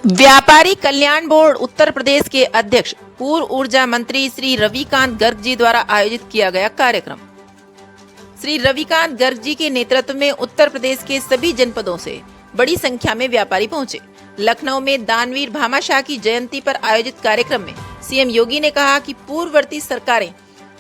व्यापारी कल्याण बोर्ड उत्तर प्रदेश के अध्यक्ष पूर्व ऊर्जा मंत्री श्री रविकांत गर्ग जी द्वारा आयोजित किया गया कार्यक्रम। श्री रविकांत गर्ग जी के नेतृत्व में उत्तर प्रदेश के सभी जनपदों से बड़ी संख्या में व्यापारी पहुंचे। लखनऊ में दानवीर भामाशाह की जयंती पर आयोजित कार्यक्रम में सीएम योगी ने कहा कि पूर्ववर्ती सरकारें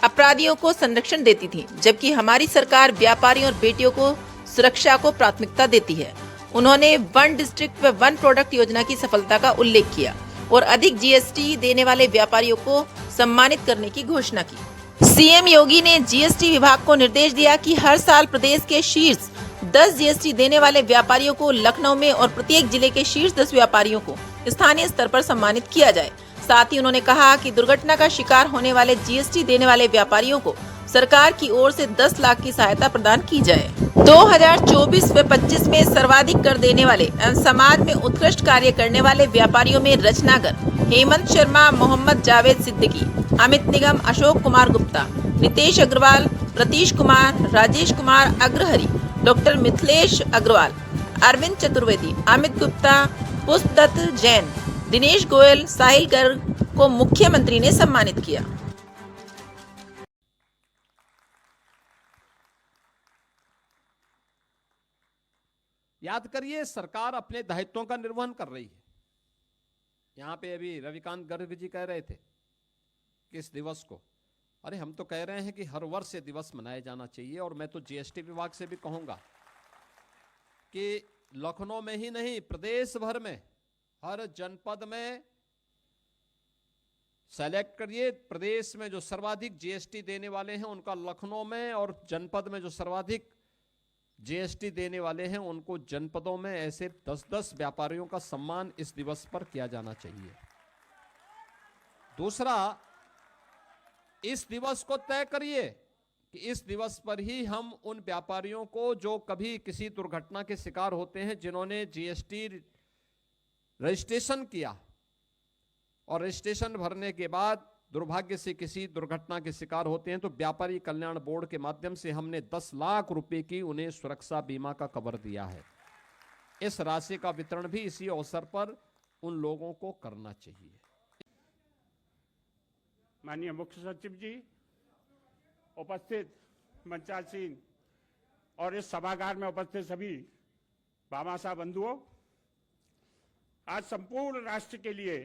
अपराधियों को संरक्षण देती थी, जबकि हमारी सरकार व्यापारियों और बेटियों को सुरक्षा को प्राथमिकता देती है। उन्होंने वन डिस्ट्रिक्ट व वन प्रोडक्ट योजना की सफलता का उल्लेख किया और अधिक जीएसटी देने वाले व्यापारियों को सम्मानित करने की घोषणा की। सीएम योगी ने जीएसटी विभाग को निर्देश दिया कि हर साल प्रदेश के शीर्ष 10 जीएसटी देने वाले व्यापारियों को लखनऊ में और प्रत्येक जिले के शीर्ष 10 व्यापारियों को स्थानीय स्तर पर सम्मानित किया जाए। साथ ही उन्होंने कहा कि दुर्घटना का शिकार होने वाले जीएसटी देने वाले व्यापारियों को सरकार की ओर से 10 लाख की सहायता प्रदान की जाए। 2024 व 25 में सर्वाधिक कर देने वाले एवं समाज में उत्कृष्ट कार्य करने वाले व्यापारियों में रचनागर, हेमंत शर्मा, मोहम्मद जावेद सिद्दीकी, अमित निगम, अशोक कुमार गुप्ता, नितेश अग्रवाल, प्रतीश कुमार, राजेश कुमार अग्रहरि, डॉक्टर मिथिलेश अग्रवाल, अरविंद चतुर्वेदी, अमित गुप्ता, पुष्पदत्त जैन, दिनेश गोयल, साहिल गर्ग को मुख्यमंत्री ने सम्मानित किया। याद करिए, सरकार अपने दायित्वों का निर्वहन कर रही है। यहां पे अभी रविकांत गर्ग जी कह रहे थे कि इस दिवस को, अरे हम तो कह रहे हैं कि हर वर्ष ये दिवस मनाया जाना चाहिए। और मैं तो जीएसटी विभाग से भी कहूंगा कि लखनऊ में ही नहीं, प्रदेश भर में हर जनपद में सेलेक्ट करिए। प्रदेश में जो सर्वाधिक जीएसटी देने वाले हैं उनका लखनऊ में, और जनपद में जो सर्वाधिक जीएसटी देने वाले हैं उनको जनपदों में ऐसे 10-10 व्यापारियों का सम्मान इस दिवस पर किया जाना चाहिए। दूसरा, इस दिवस को तय करिए कि इस दिवस पर ही हम उन व्यापारियों को जो कभी किसी दुर्घटना के शिकार होते हैं, जिन्होंने जीएसटी रजिस्ट्रेशन किया और रजिस्ट्रेशन भरने के बाद दुर्भाग्य से किसी दुर्घटना के शिकार होते हैं, तो व्यापारी कल्याण बोर्ड के माध्यम से हमने 10 लाख रुपए की उन्हें सुरक्षा बीमा का कवर दिया है। इस राशि का वितरण भी इसी अवसर पर उन लोगों को करना चाहिए। माननीय मुख्य सचिव जी, उपस्थित मंचासीन और इस सभागार में उपस्थित सभी भामाशाह बंधुओं, आज संपूर्ण राष्ट्र के लिए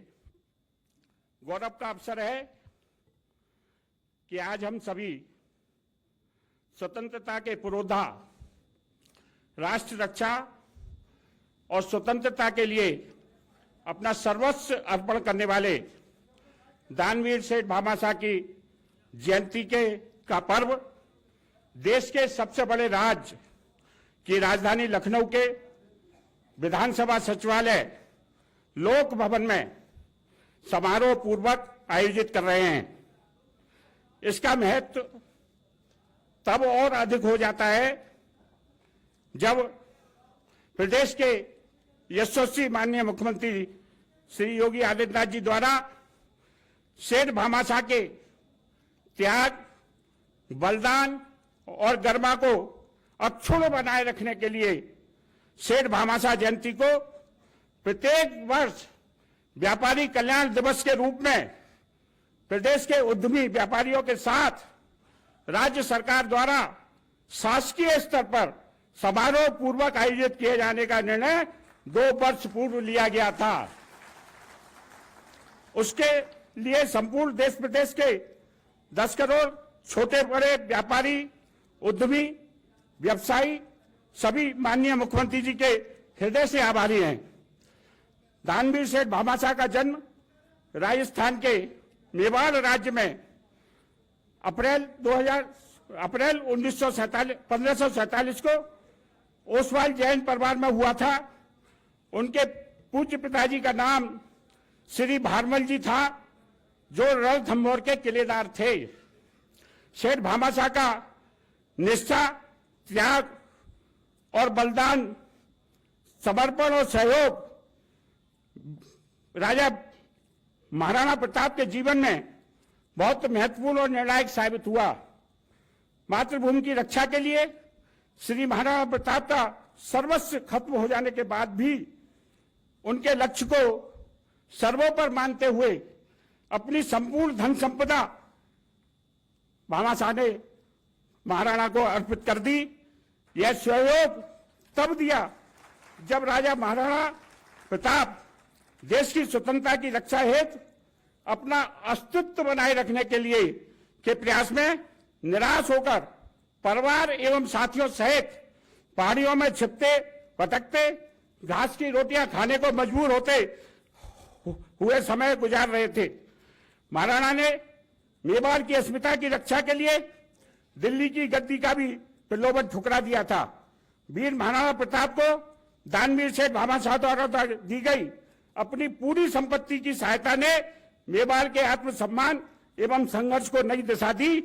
गौरव का अवसर है कि आज हम सभी स्वतंत्रता के पुरोधा, राष्ट्र रक्षा और स्वतंत्रता के लिए अपना सर्वस्व अर्पण करने वाले दानवीर सेठ भामाशाह की जयंती का पर्व देश के सबसे बड़े राज्य की राजधानी लखनऊ के विधानसभा सचिवालय लोक भवन में समारोह पूर्वक आयोजित कर रहे हैं। इसका महत्व तब और अधिक हो जाता है जब प्रदेश के यशस्वी माननीय मुख्यमंत्री श्री योगी आदित्यनाथ जी द्वारा सेठ भामाशाह के त्याग, बलिदान और गरिमा को अक्षुण्ण बनाए रखने के लिए सेठ भामाशाह जयंती को प्रत्येक वर्ष व्यापारी कल्याण दिवस के रूप में प्रदेश के उद्यमी व्यापारियों के साथ राज्य सरकार द्वारा शासकीय स्तर पर समारोह पूर्वक आयोजित किए जाने का निर्णय 2 वर्ष पूर्व लिया गया था। उसके लिए संपूर्ण देश प्रदेश के 10 करोड़ छोटे बड़े व्यापारी, उद्यमी, व्यवसायी सभी माननीय मुख्यमंत्री जी के हृदय से आभारी हैं। दानवीर सेठ भामाशाह का जन्म राजस्थान के मेवाड़ राज्य में अप्रैल 1547 को ओसवाल जैन परिवार में हुआ था। उनके पूज्य पिताजी का नाम श्री भारमल जी था, जो रणथंभौर के किलेदार थे। सेठ भामाशाह का निष्ठा, त्याग और बलिदान, समर्पण और सहयोग राजा महाराणा प्रताप के जीवन में बहुत महत्वपूर्ण और निर्णायक साबित हुआ। मातृभूमि की रक्षा के लिए श्री महाराणा प्रताप का सर्वस्व खत्म हो जाने के बाद भी उनके लक्ष्य को सर्वोपर मानते हुए अपनी संपूर्ण धन संपदा भामाशाह ने महाराणा को अर्पित कर दी। यह सहयोग तब दिया जब राजा महाराणा प्रताप देश की स्वतंत्रता की रक्षा हेतु अपना अस्तित्व बनाए रखने के लिए के प्रयास में निराश होकर परिवार एवं साथियों सहित पहाड़ियों में छिपते भटकते घास की रोटियां खाने को मजबूर होते हुए समय गुजार रहे थे। महाराणा ने मेवाड़ की अस्मिता की रक्षा के लिए दिल्ली की गद्दी का भी प्रलोभन ठुकरा दिया था। वीर महाराणा प्रताप को दानवीर सेठ भामाशाह द्वारा दी गई अपनी पूरी संपत्ति की सहायता ने मेवाड़ के आत्मसम्मान एवं संघर्ष को नई दिशा दी